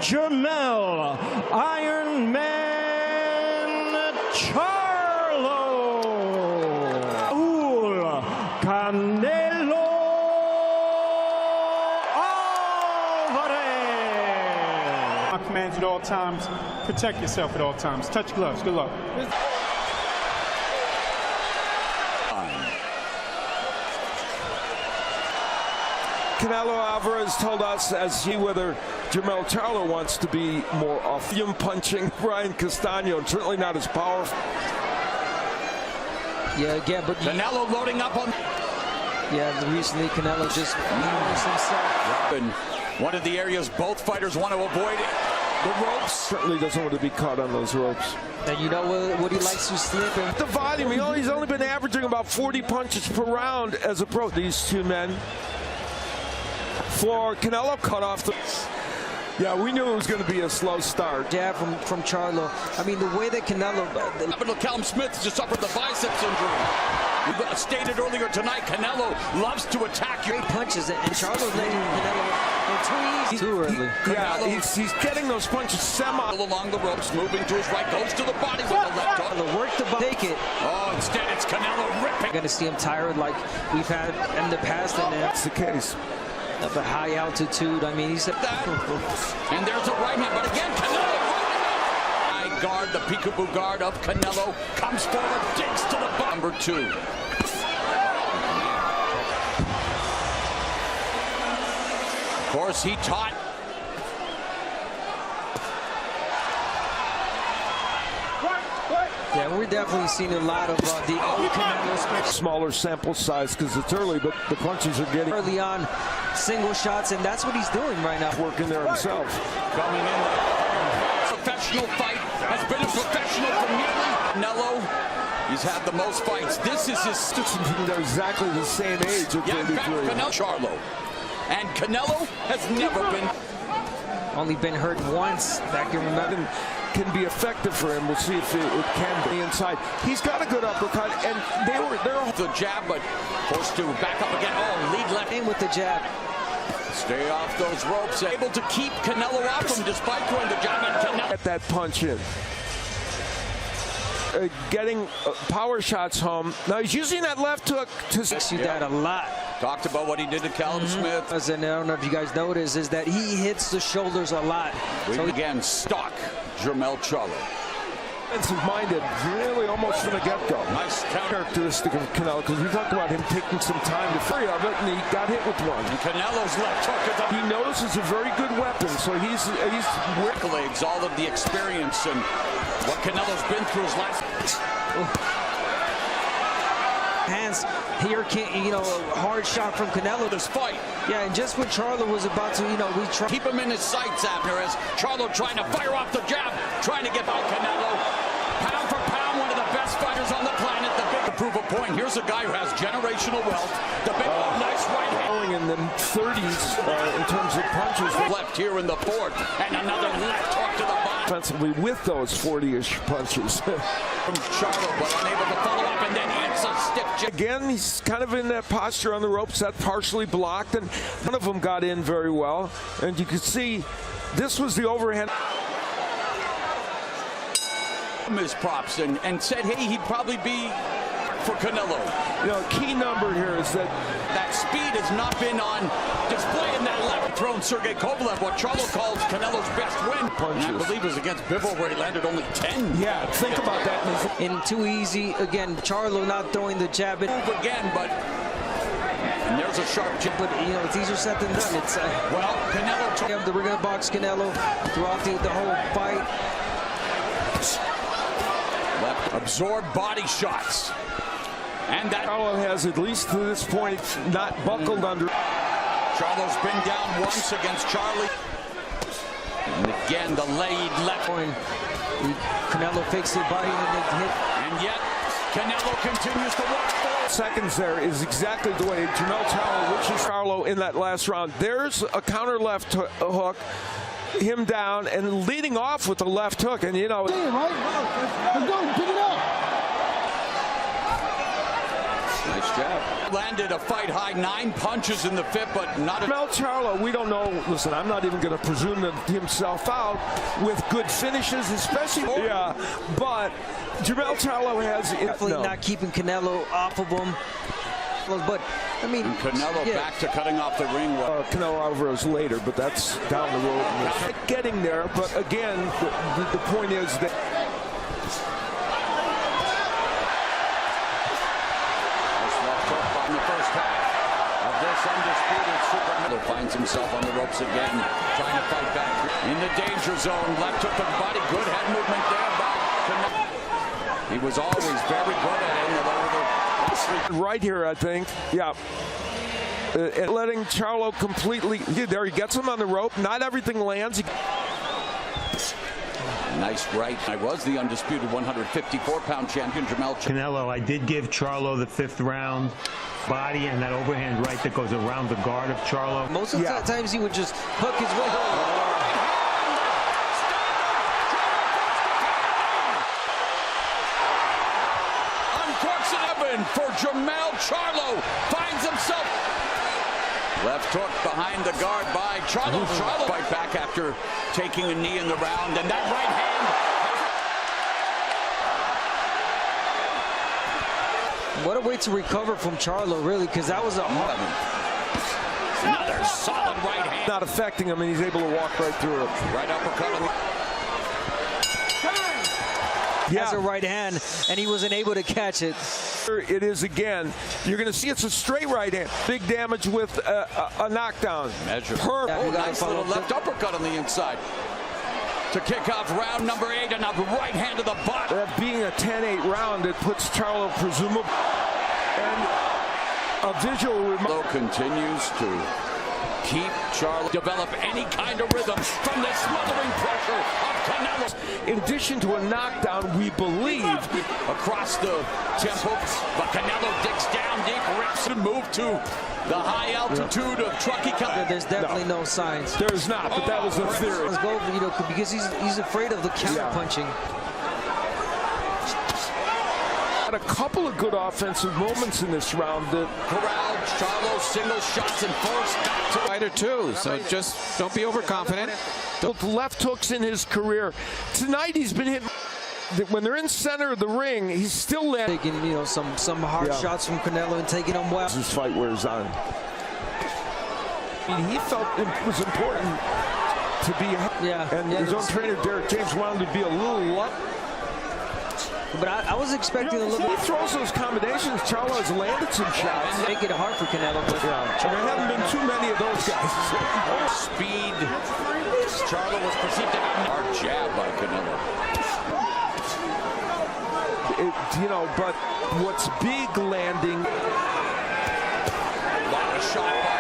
Jermell, Iron Man Charlo, Canelo, Alvarez. My commands at all times, protect yourself at all times. Touch gloves. Good luck. Canelo Alvarez told us as he whether Jermell Charlo wants to be more off him punching Brian Castano, and certainly not as powerful. Yeah, again, but Canelo loading up on. Yeah, recently Canelo just used himself. And one of the areas both fighters want to avoid the ropes. Certainly doesn't want to be caught on those ropes. And you know what he likes to slip in? The volume, he's only been averaging about 40 punches per round as a pro. These two men. For Canelo cut off the... Yeah, we knew it was going to be a slow start. Jab from Charlo. I mean, the way that Canelo... Callum Smith just suffered the biceps injury. We stated earlier tonight, Canelo loves to attack you. Great punches, and Charlo's letting Canelo too early. Yeah, he's getting those punches semi... Along the ropes, moving to his right, goes to the body with the left hook. Work the body. Take it. Oh, instead it's Canelo ripping. You're going to see him tired like we've had in the past. And that's the case. At the high altitude, I mean, he's a... And there's a right hand, but again, Canelo high guard, the peekaboo guard of Canelo comes forward, digs to the bottom. Number 2. Of course, he taught. Yeah, we're definitely seeing a lot of the old Canelo. Smaller sample size because it's early, but the punches are getting early on, single shots, and that's what he's doing right now. Working there himself. Coming in, professional fight, has been a professional for nearly. Canelo, he's had the most fights. This is his. They're exactly the same age. Yeah, in fact, Canelo, Charlo, and Canelo has never been. Only been hurt once. That can remember. Can be effective for him. We'll see if it can be inside. He's got a good uppercut, and they're the jab, but forced to back up again. Oh, lead left in with the jab. Stay off those ropes. Able to keep Canelo off him despite throwing the jab, and Canelo get that punch in. Getting power shots home. Now he's using that left hook to see that a lot. Talked about what he did to Callum Smith. And I don't know if you guys notice is that he hits the shoulders a lot. So again, stock Jermell Charlo. Defensive-minded, really almost from the get-go. Nice characteristic of Canelo, because we talked about him taking some time to free of it, and he got hit with one. And Canelo's left hook is up. He knows it's a very good weapon, so he's accolades, all of the experience and what Canelo's been through his last. Hands here, hard shot from Canelo. This fight. Yeah, and just when Charlo was about to, we try keep him in his sights after as Charlo trying to fire off the jab, trying to get by Canelo. Pound for pound, one of the best fighters on the planet. The big to prove a point. Here's a guy who has generational wealth. The big, nice right hand. In the 30s in terms of punches. Left here in the 4th, and another left hook to the bottom. Defensively with those 40-ish punches. From Charlo, but unable to follow up, and then hits a stiff jab. Again, he's kind of in that posture on the ropes, that partially blocked, and none of them got in very well. And you could see this was the overhand. His props and said, hey, he'd probably be for Canelo. Key number here is that speed has not been on display in that left thrown Sergey Kovalev, what Charlo calls Canelo's best win. Punches. And I believe it was against Bivol where he landed only 10. Yeah, think about that. And too easy again. Charlo not throwing the jab. Move again, but and there's a sharp jab. But it's easier said than done. It's well, Canelo. We're gonna box Canelo throughout the whole fight. Left absorb body shots. And that Charlo has, at least to this point, not buckled under. Charlo's been down once against Charlie. And again, the laid left. Canelo fakes it by him and hit. And yet, Canelo continues to walk forward. Seconds there is exactly the way Jermell Charlo, which is Charlo in that last round. There's a counter left hook. Him down and leading off with the left hook. And, Let's go, pick it up. Nice jab. Landed a fight high, 9 punches in the fifth, but not Jermell Charlo, we don't know. Listen, I'm not even going to presume himself out with good finishes, especially. Yeah, but Jermell Charlo has definitely not keeping Canelo off of him. But I mean, Canelo back to cutting off the ring. Canelo Alvarez later, but that's down the road. Getting there, but again, the point is that. In the first half of this undisputed super finds himself on the ropes again, trying to fight back in the danger zone. Left hook to the body, good head movement there by Canelo. He was always very good at it. Right here, I think. Yeah. And letting Charlo completely. There he gets him on the rope. Not everything lands. Nice right. I was the undisputed 154-pound champion, Jermell. Canelo, I did give Charlo the 5th round. Body and that overhand right that goes around the guard of Charlo. Most of the times he would just hook his way over. For Jermell, Charlo finds himself. Left hook behind the guard by Charlo. Charlo fight back after taking a knee in the round, and that right hand. What a way to recover from Charlo, really, because that was a hard. Another solid right hand. Not affecting him, and he's able to walk right through it. Right uppercut. Has a right hand, and he wasn't able to catch it. It is again. You're going to see it's a straight right hand. Big damage with a knockdown. Measure. Perfect. Oh, nice little left uppercut on the inside. To kick off round number 8, and a right hand to the butt. That being a 10-8 round, it puts Charlo presumably. And a visual. Continues to keep Charlo develop any kind of rhythm from the smothering pressure of Canelo. In addition to a knockdown, we believe across the temple, but Canelo digs down deep, rips and move to the high altitude of Truckee County. There's definitely no signs. There's not, but that was the theory. Let's go, because he's afraid of the counter punching. Had a couple of good offensive moments in this round. Corralled, Charlo single shots and forced back to fighter too, so just don't be overconfident. Both left hooks in his career. Tonight he's been hit. When they're in center of the ring, he's still taking some hard shots from Canelo and taking them well. This fight wears on. I mean, he felt it was important to be. And his own trainer Derek James wanted to be a little luck. But I was expecting a little bit. He throws those combinations. Charlo has landed some shots. Make it hard for Canelo. But there haven't been too many of those guys. Speed. Charlo was perceived to have a hard jab by Canelo. But what's big landing. A lot of shot by.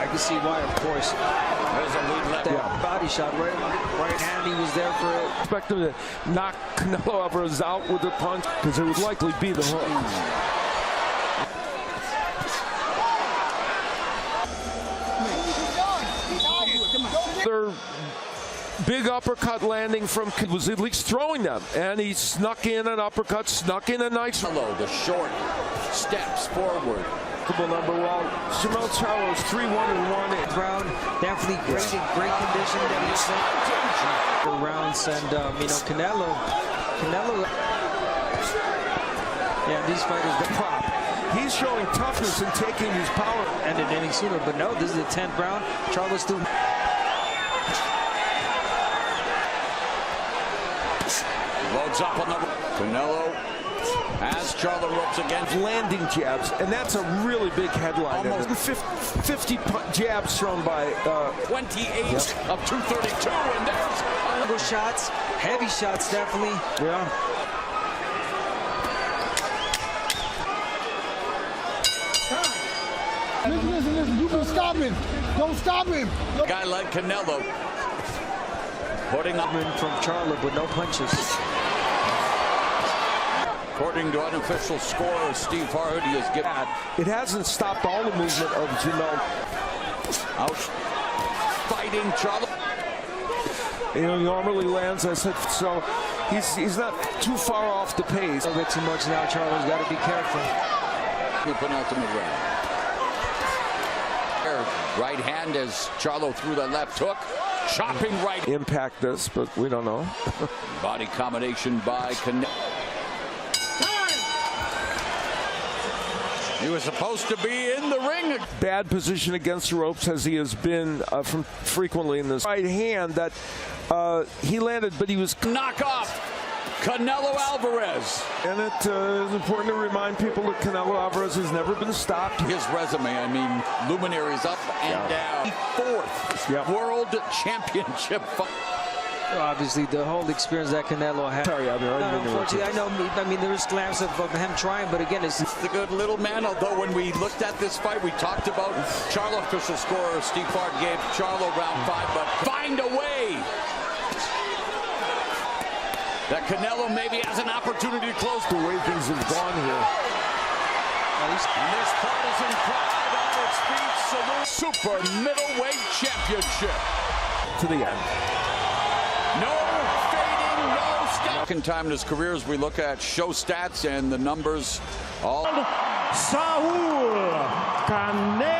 I can see why, of course. There's a lead left. Body shot, right hand. He was there for it. Expect him to knock Canelo Alvarez out with a punch because it would likely be the hook. Their big uppercut landing from was at least throwing them, and he snuck in an uppercut, snuck in a nice. The short steps forward. Number well, Jermell Charlo is 3-1-1. Round definitely great condition. The rounds and Canelo. Yeah, these fighters the prop. He's showing toughness and taking his power. Ended any sooner, but no, this is the 10th round. Charlo's still. Loads up on the Canelo. As Charlo ropes again. Landing jabs, and that's a really big headline. Almost 50 jabs thrown by 28 of 232, and there's other shots, heavy shots, definitely. Yeah. Listen, you can stop him. Don't stop him. A guy like Canelo putting up from Charlo, but no punches. According to unofficial scorer Steve Hardy has given. It hasn't stopped all the movement of Jermell. Out fighting Charlo. He normally lands, I said, so he's not too far off the pace. A bit too much now. Charlo's got to be careful. The penultimate round. Right hand as Charlo threw the left hook. Chopping right. Impact this, but we don't know. Body combination by Canelo. He was supposed to be in the ring. Bad position against the ropes as he has been from frequently in this right hand that he landed, but he was knock off Canelo Alvarez. And it is important to remind people that Canelo Alvarez has never been stopped. His resume, I mean, luminaries up and down. Fourth world championship. Obviously, the whole experience that Canelo had. Sorry, unfortunately, I know. I mean, there was glimpses of him trying, but again, it's the good little man. Although when we looked at this fight, we talked about Charlo. Official scorer Steve Hart gave Charlo round 5, but find a way that Canelo maybe has an opportunity to close the way things have gone here. And this partisan crowd on its feet salutes Super Middleweight Championship To the end. No fading, no stop. Second time in his career as we look at show stats and the numbers all. Saul Canelo.